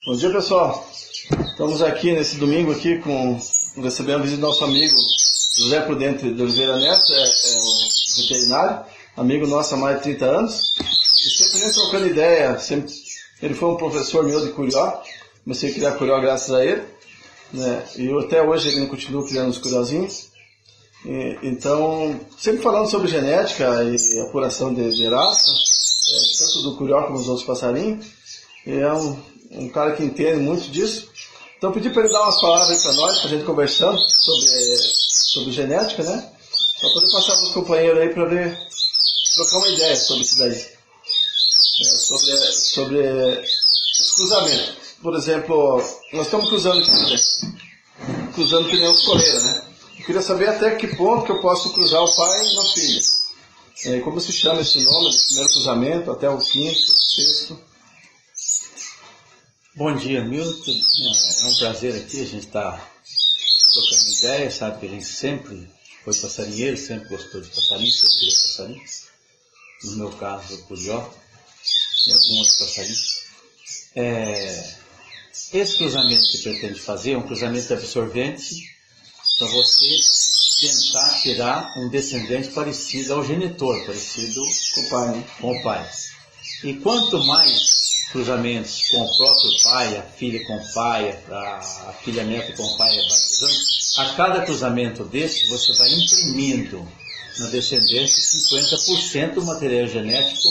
Bom dia, pessoal. Estamos aqui nesse domingo aqui recebendo a visita do nosso amigo José Prudente de Oliveira Neto, é um veterinário, amigo nosso há mais de 30 anos. E sempre vem trocando ideia. Ele foi um professor meu de curió, comecei a criar curió graças a ele, né? E até hoje ele continua criando os curiózinhos. Então, sempre falando sobre genética e apuração de raça, tanto do curió como dos outros passarinhos. E é um cara que entende muito disso. Então pedi para ele dar umas palavras aí para nós, para a gente conversando sobre genética, né? Para poder passar para os companheiros aí para ver, trocar uma ideia sobre isso daí. Sobre os cruzamentos. Por exemplo, nós estamos cruzando aqui, né? Cruzando que nem os coleiros, né? Eu queria saber até que ponto que eu posso cruzar o pai na filha. Como se chama esse nome, do primeiro cruzamento até o quinto, sexto. Bom dia, Milton. É um prazer aqui, a gente está trocando ideia, sabe que a gente sempre foi passarinheiro, sempre gostou de passarinho, sempre criou passarinho. No meu caso, o curió e alguns outros passarinhos. Esse cruzamento que pretende fazer é um cruzamento absorvente para você tentar tirar um descendente parecido ao genitor, parecido com o pai. E quanto mais cruzamentos com o próprio pai, a filha com o pai, a filha neta com o pai, vai cruzando, a cada cruzamento desse você vai imprimindo na descendência 50% do material genético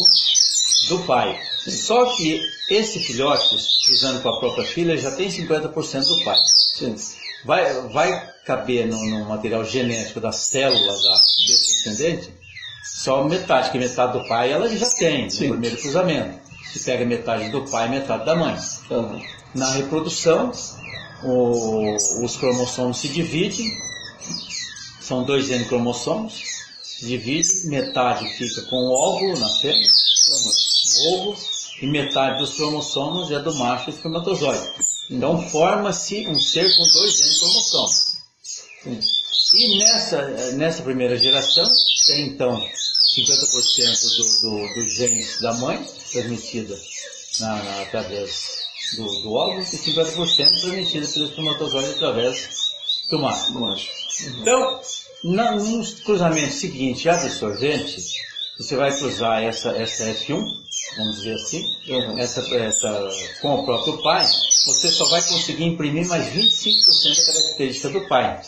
do pai. Só que esse filhote, cruzando com a própria filha, já tem 50% do pai. Sim. Vai caber no material genético das células desse descendente só metade, que metade do pai ela já tem no primeiro cruzamento. Se pega metade do pai e metade da mãe. Uhum. Na reprodução, os cromossomos se dividem, são 2 N cromossomos, se divide, metade fica com o óvulo na fêmea, o ovo, e metade dos cromossomos é do macho espermatozoide. Então forma-se um ser com 2 N cromossomos. E nessa primeira geração, tem então 50% dos genes da mãe, transmitida através do óvulo, e 50% transmitida pelo espermatozoide através do macho. Então, nos cruzamentos seguintes, absorvente, você vai cruzar essa F1, vamos dizer assim, essa com o próprio pai, você só vai conseguir imprimir mais 25% da característica do pai.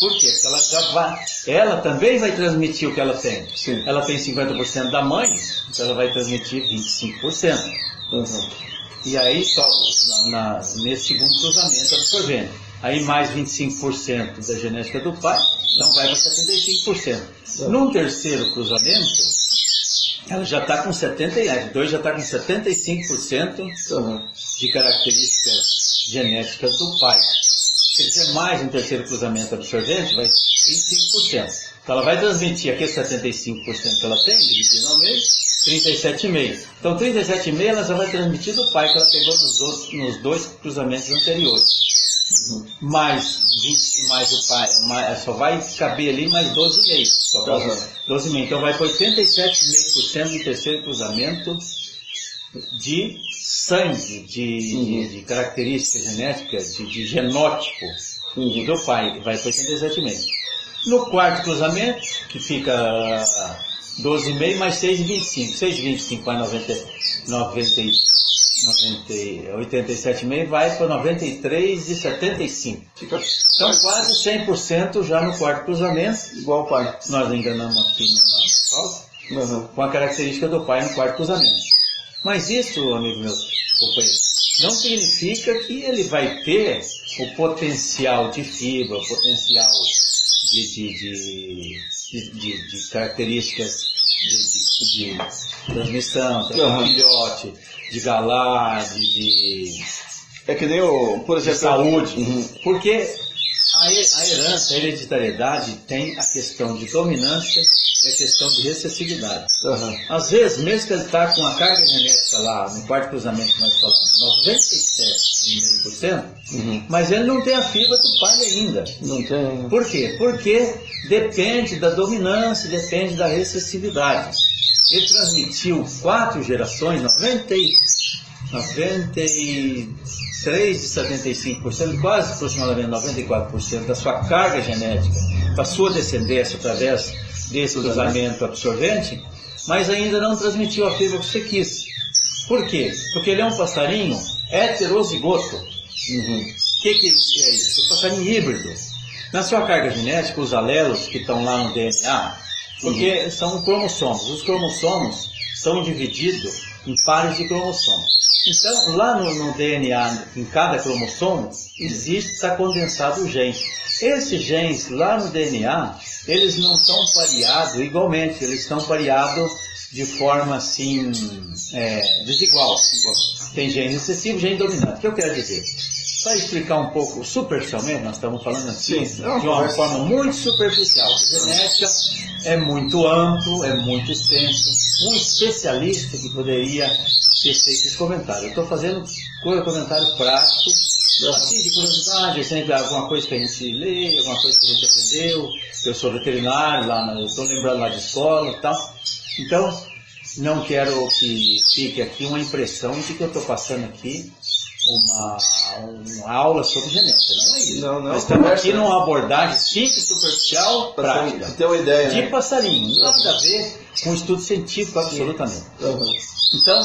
Por quê? Porque ela também vai transmitir o que ela tem. Sim. Ela tem 50% da mãe, então ela vai transmitir 25%. E aí, só nesse segundo cruzamento absorvendo. Aí mais 25% da genética do pai, então vai para 75%. No terceiro cruzamento, ela já está com 2 já está com 75% de características genéticas do pai. Se quiser mais um terceiro cruzamento absorvente, vai 25%. Então ela vai transmitir aqui 75% que ela tem, dividido ao meio, 37,5%. Então 37,5% ela já vai transmitir do pai que ela pegou nos dois cruzamentos anteriores. Mais o pai, só vai caber ali mais 12,5%. 12,5%. Então vai para 87,5% do terceiro cruzamento de sangue, de característica genética, de genótipo do pai, vai para 87,5%. No quarto cruzamento, que fica 12,5 mais 6,25. 6,25 vai 87,5 vai para 93,75. Então quase 100% já no quarto cruzamento. Igual o pai. Nós enganamos aqui na pauta, com a característica do pai no quarto cruzamento. Mas isso, amigo meu companheiro, não significa que ele vai ter o potencial de fibra, o potencial de características de transmissão, filhote, de galar, É que nem por exemplo, saúde. Porque a herança, a hereditariedade tem a questão de dominância e a questão de recessividade. Às vezes, mesmo que ele está com a carga genética lá, no quarto cruzamento que nós falamos, 97,5%, mas ele não tem a fibra do pai ainda. Não tem. Por quê? Porque depende da dominância, depende da recessividade. Ele transmitiu 4 gerações, 93 de 75%, quase aproximadamente 94% da sua carga genética, da sua descendência através desse cruzamento absorvente, mas ainda não transmitiu a fibra que você quis. Por quê? Porque ele é um passarinho heterozigoto. O que é isso? O passarinho híbrido. Na sua carga genética, os alelos que estão lá no DNA, porque são cromossomos. Os cromossomos são divididos em pares de cromossomos. Então, lá no DNA, em cada cromossomo, está condensado o gene. Esses genes lá no DNA, eles não estão pareados igualmente, eles estão pareados de forma assim, desigual. Tem gene recessivo e gene dominante. O que eu quero dizer? Para explicar um pouco superficialmente, nós estamos falando assim, de uma forma muito superficial. A genética é muito amplo, é muito extenso. Um especialista que poderia ter feito esse comentário. Eu estou fazendo comentário prático, assim, de curiosidade, sempre alguma coisa que a gente lê, alguma coisa que a gente aprendeu. Eu sou veterinário, eu estou lembrando lá de escola e tal. Então, não quero que fique aqui uma impressão de que eu estou passando aqui uma aula sobre genética, não é isso. Não, nós estamos aqui numa abordagem simples, superficial, prática, ter uma ideia, de passarinho, nada a ver com estudo científico, absolutamente. Então,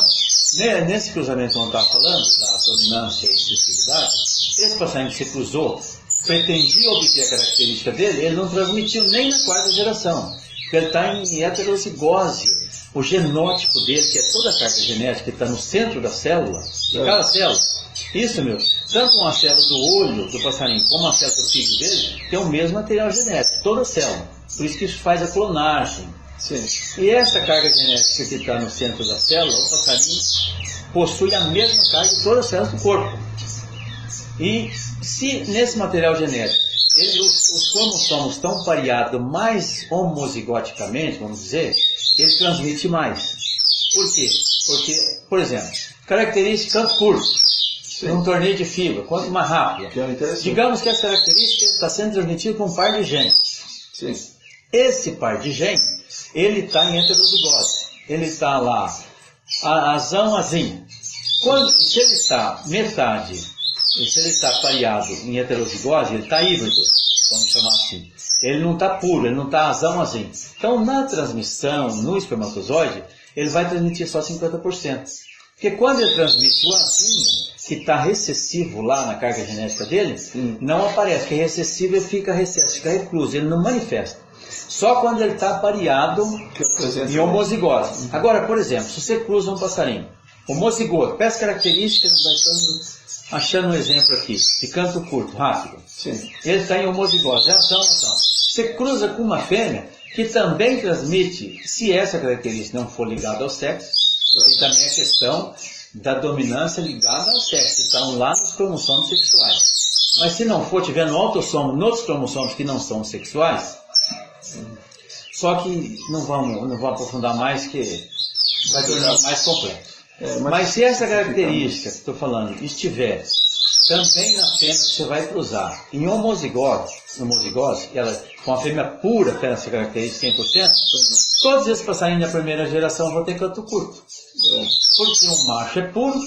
nesse cruzamento que eu estava falando, da dominância e exclusividade, esse passarinho que você cruzou, pretendia obter a característica dele, ele não transmitiu nem na quarta geração, porque ele está em heterozigose. O genótipo dele, que é toda a carga genética que está no centro da célula, de cada célula, isso, tanto uma célula do olho do passarinho como a célula do fígado dele, tem o mesmo material genético, toda a célula. Por isso que isso faz a clonagem. Sim. E essa carga genética que está no centro da célula, o passarinho possui a mesma carga de todas as células do corpo. E se nesse material genético os cromossomos estão pareados mais homozigoticamente, vamos dizer, ele transmite mais. Por quê? Porque, por exemplo, característica canto curto, num torneio de fibra, quanto mais rápido. Digamos que essa característica está sendo transmitida com um par de genes. Sim. Esse par de genes, ele está em heterozigose. Ele está lá, azão, azinho. Se ele está metade, se ele está pareado em heterozigose, ele está híbrido, vamos chamar assim. Ele não está puro, ele não está azão, azinho. Então, na transmissão, no espermatozoide, ele vai transmitir só 50%. Porque quando ele transmite o azinho, que está recessivo lá na carga genética dele, não aparece, porque recessivo ele fica recesso, fica recluso, ele não manifesta. Só quando ele está pareado em homozigose. Agora, por exemplo, se você cruza um passarinho, homozigoto, peça características, nós estamos achando um exemplo aqui, de canto curto, rápido. Sim. Ele está em homozigose, ação. Você cruza com uma fêmea que também transmite, se essa característica não for ligada ao sexo, e também a questão da dominância ligada ao sexo, que estão lá nos cromossomos sexuais. Mas se não for, tiver no autossomo, nos cromossomos que não são sexuais, só que não vamos aprofundar mais, que vai tornar mais complexo. Mas se essa característica que estou falando estiver também na fêmea que você vai cruzar, em homozigose, ela, com a fêmea pura, tem essa característica 100%, todos esses passarinhos da primeira geração vão ter canto curto. Porque o macho é puro,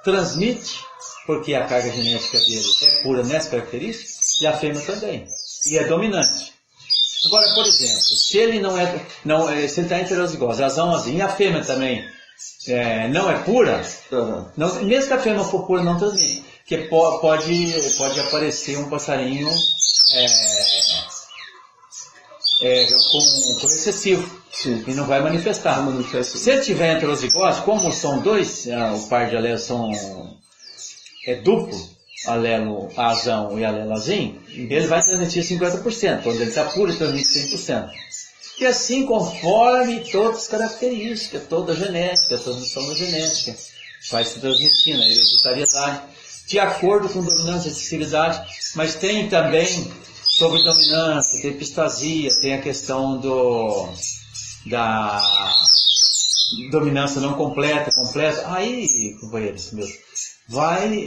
transmite, porque a carga genética dele é pura nessa característica, e a fêmea também, e é dominante. Agora, por exemplo, se ele se ele está em heterozigose, azãozinho, e a fêmea também não é pura, mesmo que a fêmea for pura, não transmite. Porque pode aparecer um passarinho com recessivo. Sim. E não vai manifestar. Se ele tiver heterozigose, como são dois, o par de alelos duplo, alelo azão e alelo azinho, ele vai transmitir 50%. Quando ele está puro, ele transmite 100%. E assim, conforme todas as características, toda a genética, a transmissão da genética, vai se transmitindo, a hereditariedade, de acordo com dominância e exclusividade, mas tem também sobre dominância, tem epistasia, tem a questão da dominância não completa, aí, companheiros meus,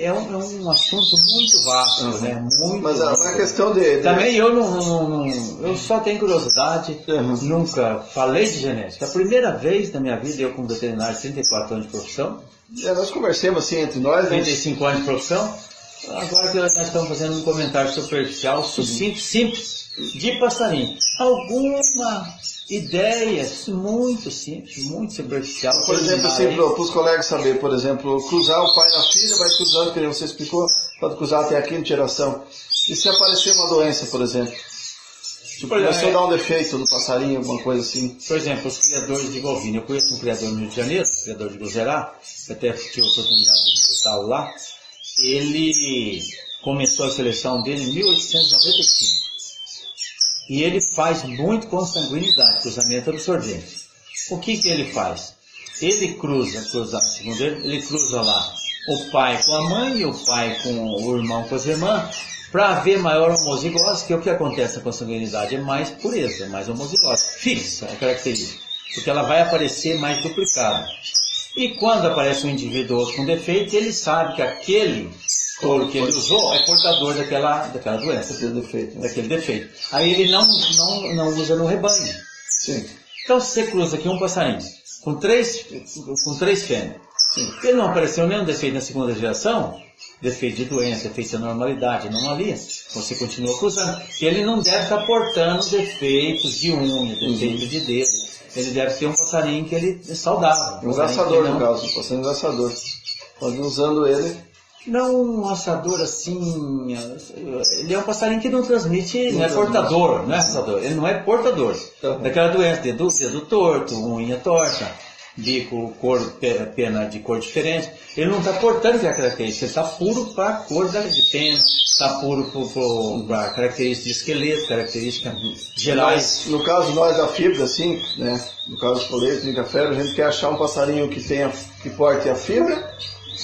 é um assunto muito vasto, né? Muito mas vasto. a questão de... Também eu só tenho curiosidade, nunca falei de genética. A primeira vez na minha vida, eu como veterinário, 34 anos de profissão. Nós conversamos assim entre nós, né? 35 anos de profissão. Agora que nós estamos fazendo um comentário superficial, sucinto, simples, de passarinho. Alguma ideia muito simples, muito superficial. Por exemplo, assim, para os colegas saber, por exemplo, cruzar o pai na filha, vai cruzando, que você explicou, pode cruzar até a quinta geração. E se aparecer uma doença, por exemplo? Tipo, começou a dar um defeito no passarinho, alguma coisa assim. Por exemplo, os criadores de golfinho. Eu conheço um criador no Rio de Janeiro, criador de Guzerá, até tive a oportunidade de visitá-lo lá. Ele começou a seleção dele em 1895. E ele faz muito consanguinidade, cruzamento absorvente. O que ele faz? Ele cruza, segundo ele cruza lá o pai com a mãe e o pai com o irmão com as irmãs, para haver maior homozigose, que é o que acontece na consanguinidade, é mais pureza, é mais homozigose. Fixa a característica, porque ela vai aparecer mais duplicada. E quando aparece um indivíduo outro com defeito, ele sabe que aquele touro que ele usou é portador daquela doença, daquele defeito. Aí ele não usa no rebanho. Sim. Então, se você cruza aqui um passarinho com três fêmeas, ele não apareceu nenhum defeito na segunda geração, defeito de doença, defeito de anormalidade, anomalia, você continua cruzando. Ele não deve estar portando defeitos de unha, defeitos de dedo. Ele deve ter um passarinho que ele é saudável. Um assador, no caso, passarinho assador. Pode ir usando ele. Não um assador assim. Ele é um passarinho que não transmite, não é portador, não é assador. Ele não é portador daquela doença, dedo torto, unha torta, bico, pena de cor diferente. Ele não está portando aquela característica, ele está puro para a cor de pena, está puro para características de esqueleto, características gerais. Mas, no caso nós da fibra, assim, né? No caso do coleiro, do café, a gente quer achar um passarinho que porte a fibra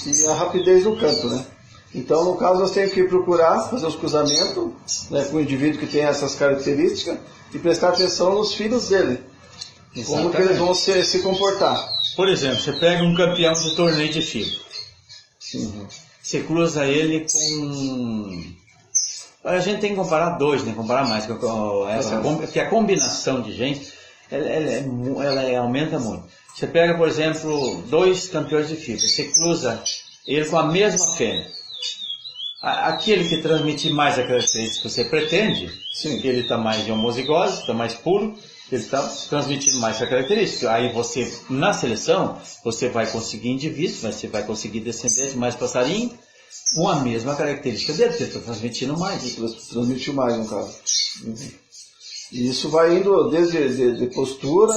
e a rapidez do canto, né? Então, no caso, nós temos que procurar fazer os cruzamentos, né, com o indivíduo que tem essas características e prestar atenção nos filhos dele. Exatamente. Como que eles vão se comportar. Por exemplo, você pega um campeão de torneio de fibra. Você cruza ele com... A gente tem que comparar dois, né? Comparar mais, porque a combinação de gente, ela aumenta muito. Você pega, por exemplo, dois campeões de fibra, você cruza ele com a mesma fêmea. Aquele que transmite mais a característica que você pretende, que ele está mais de homozigose, está mais puro, ele está transmitindo mais essa característica. Aí você, na seleção, você vai conseguir indivíduos, você vai conseguir descendentes, mais passarinho, com a mesma característica dele, porque ele está transmitindo mais. Transmitiu mais, no caso. E isso vai indo desde de postura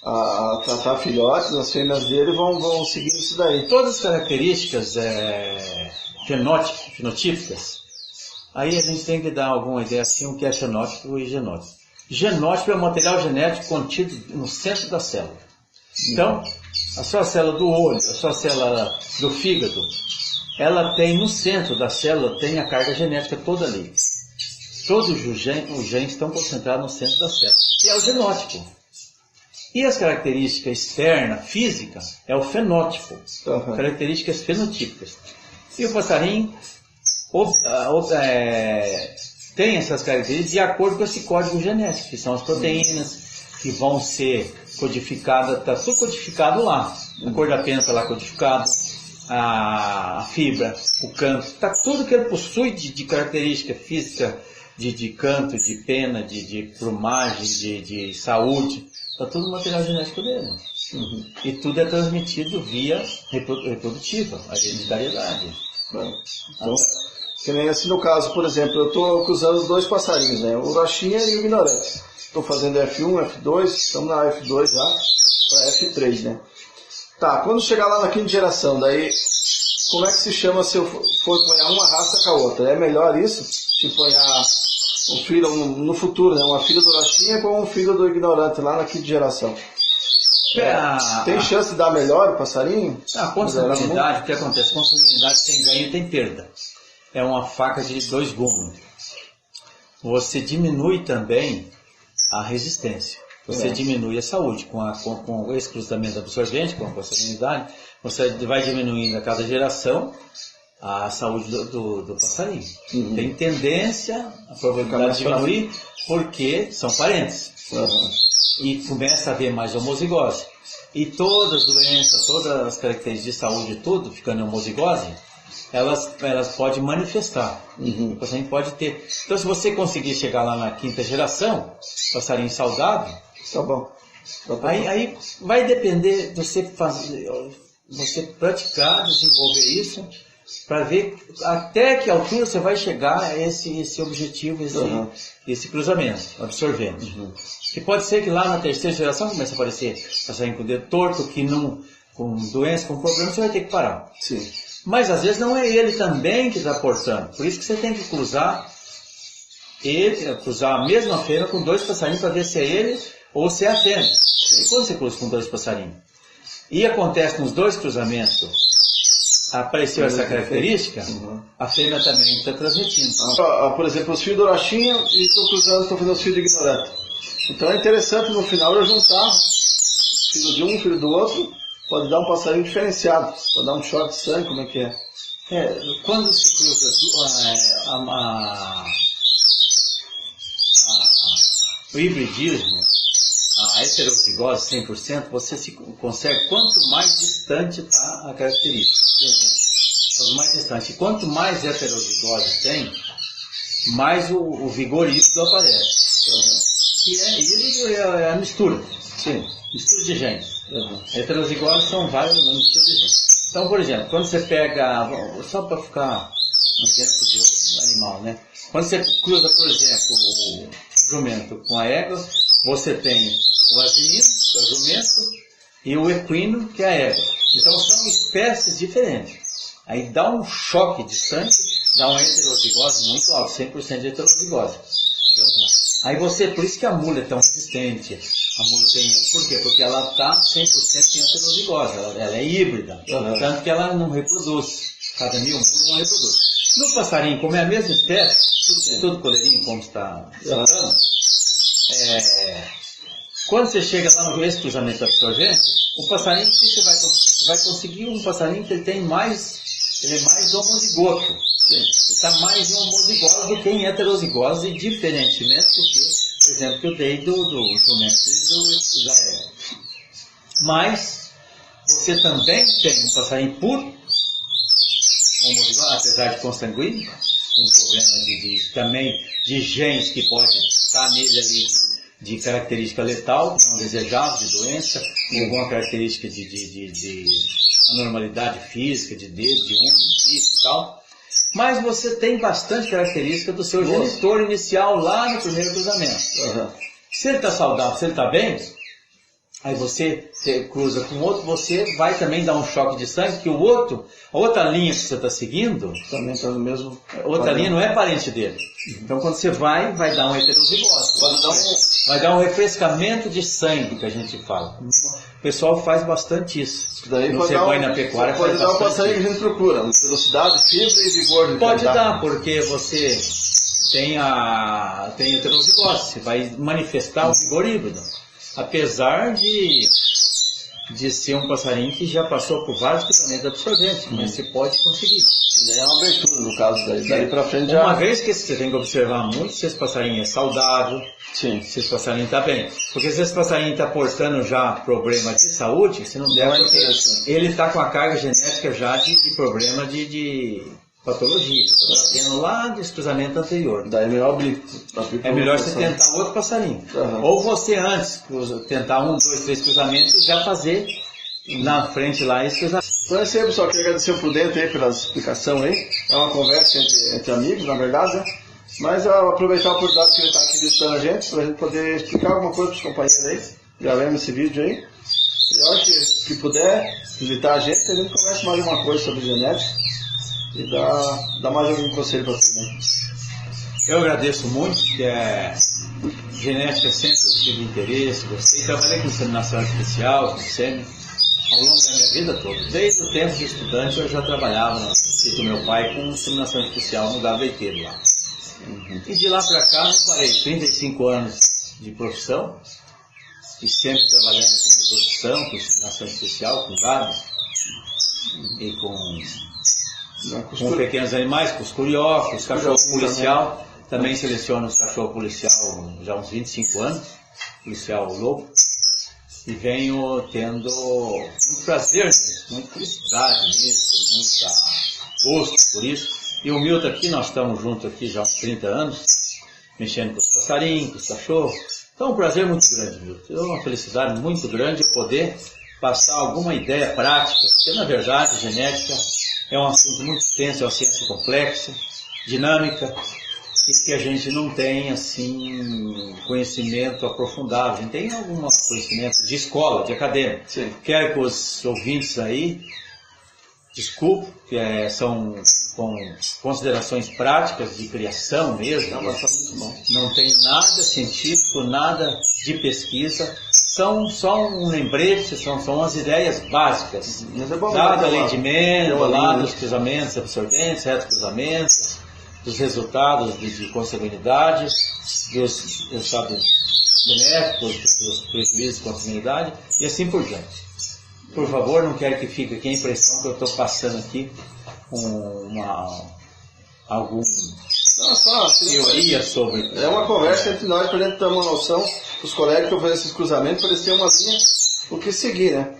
a tratar filhotes, as fêmeas dele vão seguindo isso daí. Todas as características fenotípicas, aí a gente tem que dar alguma ideia assim, o que é fenótipo e genótipo. Genótipo é o material genético contido no centro da célula. Então, a sua célula do olho, a sua célula do fígado, ela tem no centro da célula, tem a carga genética toda ali. Todos os genes estão concentrados no centro da célula. E é o genótipo. E as características externas, físicas, é o fenótipo. Características fenotípicas. E o passarinho tem essas características de acordo com esse código genético, que são as proteínas que vão ser codificadas, está tudo codificado lá. A cor da pena está lá codificado, a fibra, o canto, está tudo que ele possui de característica física, de canto, de pena, de plumagem, de saúde, está tudo no material genético dele. E tudo é transmitido via reprodutiva, a hereditariedade. Então, que nem assim no caso, por exemplo, eu estou cruzando os dois passarinhos, né? O urachinha e o ignorante. Estou fazendo F1, F2, estamos na F2 já, para F3, né? Tá, quando chegar lá na quinta geração, daí, como é que se chama se eu for ponhar uma raça com a outra? É melhor isso? Se ponhar um filho, no futuro, né? Uma filha do urachinha com um filho do ignorante lá na quinta geração. Tem chance de dar melhor o passarinho? A consanguinidade, o que acontece? Consanguinidade tem ganho e tem perda. É uma faca de dois gumes. Você diminui também a resistência. você diminui a saúde. Com esse cruzamento absorvente, com a salinidade, você vai diminuindo a cada geração a saúde do passarinho. Tem tendência a probabilidade de diminuir porque são parentes. E começa a haver mais homozigose. E todas as doenças, todas as características de saúde, tudo ficando em homozigose, elas podem manifestar. O passarinho pode ter. Então, se você conseguir chegar lá na 5ª geração, passarinho saudável, tá bom. Aí vai depender de você praticar, desenvolver isso, para ver até que altura você vai chegar a esse objetivo, esse cruzamento absorvente. Que pode ser que lá na 3ª geração comece a aparecer passarinho com o dedo torto, com doença, com problema, você vai ter que parar. Sim. Mas às vezes não é ele também que está portando. Por isso que você tem que cruzar a mesma fêmea com 2 passarinhos para ver se é ele ou se é a fêmea. E quando você cruza com 2 passarinhos e acontece nos 2 cruzamentos, apareceu essa característica, a fêmea também está transmitindo. Por exemplo, os fios do Orachinha e estou cruzando, estou fazendo os fios de ignorante. Então é interessante no final eu juntar filho de um, filho do outro, pode dar um passarinho diferenciado, pode dar um choque de sangue, como é que é? Quando se cruza o hibridismo, a heterozigose 100%, você consegue quanto mais distante está a característica. Quanto mais distante. E quanto mais heterozigose tem, mais o vigor híbrido aparece. Que híbrido é a mistura. Sim. Mistura de genes. Heterozigose são várias misturas de genes. Então, por exemplo, quando você pega, só para ficar um exemplo de animal, né? Quando você cruza, por exemplo, o jumento com a égua, você tem o asinino, que é o jumento, e o equino, que é a égua. Então são espécies diferentes. Aí dá um choque de sangue, dá uma heterozigose muito alta, 100% de heterozigose. Aí por isso que a mula é tão resistente. A mula por quê? Porque ela está 100% em heterozigose, ela é híbrida, tanto que ela não reproduz. Cada 1000 mulas não reproduz. No passarinho, como é a mesma espécie, tudo coleirinho, como está falando, quando você chega lá no cruzamento absorvente, o passarinho que você vai conseguir? Você vai conseguir um passarinho que ele é mais homozigoto. Ele está mais em homozigose do que em heterozigose, diferentemente do que, por exemplo, que eu dei do jumento e da égua. Mas você também tem um passarinho puro, homozigose, apesar de consanguíneo, um problema também de genes que pode estar nele ali de característica letal, não desejável, de doença, alguma característica de anormalidade física, de dedo, de unha, de e tal. Mas você tem bastante característica do seu genitor inicial lá no primeiro cruzamento. Se ele está saudável, se ele está bem, aí você cruza com o outro, você vai também dar um choque de sangue, que a outra linha que você está seguindo, também está no mesmo. Outra linha não é parente dele. Então quando você vai dar um heterozigose, vai dar um refrescamento de sangue, que a gente fala. O pessoal faz bastante isso. Daí no ceboi na pecuária pode dar o passarinho que a gente procura, velocidade, fibra e vigor. Pode dar, porque você tem heterozigose, você vai manifestar o vigor híbrido. Apesar de ser um passarinho que já passou por vários cruzamentos absorventes, mas você pode conseguir. Daí é uma abertura no caso daí para frente já. Uma vez que você tem que observar muito se esse passarinho é saudável, sim, se esse passarinho está bem. Porque se esse passarinho está portando já problema de saúde, você não deve, porque ele está com a carga genética já de problema de patologia, que está tendo lá desse cruzamento anterior. Daí é melhor abrir. É melhor você tentar outro passarinho. Ou você antes tentar 1, 2, 3 cruzamentos e já fazer na frente lá esse cruzamento. Então é isso aí, pessoal. Queria agradecer o Prudente aí pela explicação aí. É uma conversa entre amigos, na verdade, né? Mas aproveitar a oportunidade que ele está aqui visitando a gente, para a gente poder explicar alguma coisa para os companheiros aí. Gravemos esse vídeo aí. E a hora que puder visitar a gente conversa mais uma coisa sobre genética e dá mais algum conselho para você, né? Eu agradeço muito, que genética sempre eu tive interesse, gostei. Trabalhei com inseminação artificial, com sêmen, ao longo da minha vida toda. Desde o tempo de estudante eu já trabalhava no sítio do meu pai com inseminação artificial no gado leiteiro lá. E de lá para cá não parei, 35 anos de profissão e sempre trabalhando com reprodução, com inseminação especial, com gado e com pequenos animais, com os curió, com os cachorros policial. Também seleciono os cachorros policial já há uns 25 anos, policial lobo, e venho tendo muito prazer nisso, muita felicidade nisso, muito gosto por isso. E o Milton aqui, nós estamos juntos aqui já há uns 30 anos, mexendo com os passarinhos, com os cachorros. Então é um prazer muito grande, Milton. É uma felicidade muito grande poder passar alguma ideia prática, porque na verdade genética é um assunto muito extenso, é uma ciência complexa, dinâmica, e que a gente não tem assim conhecimento aprofundado. A gente tem algum conhecimento de escola, de acadêmico. Sim. Quero que os ouvintes aí, desculpe, que são com considerações práticas de criação mesmo, não tem nada científico, nada de pesquisa, são só um lembrete, são as ideias básicas. Dado a lei de Mendel, lá dos cruzamentos absorventes, retos cruzamentos, dos resultados de consanguinidade, dos resultados benéficos, dos prejuízos de consanguinidade e assim por diante. Por favor, não quero que fique aqui a impressão que eu estou passando aqui alguma teoria sobre... É uma conversa entre nós para a gente ter uma noção, os colegas que eu faço esses cruzamentos, para eles terem uma linha o que seguir, né?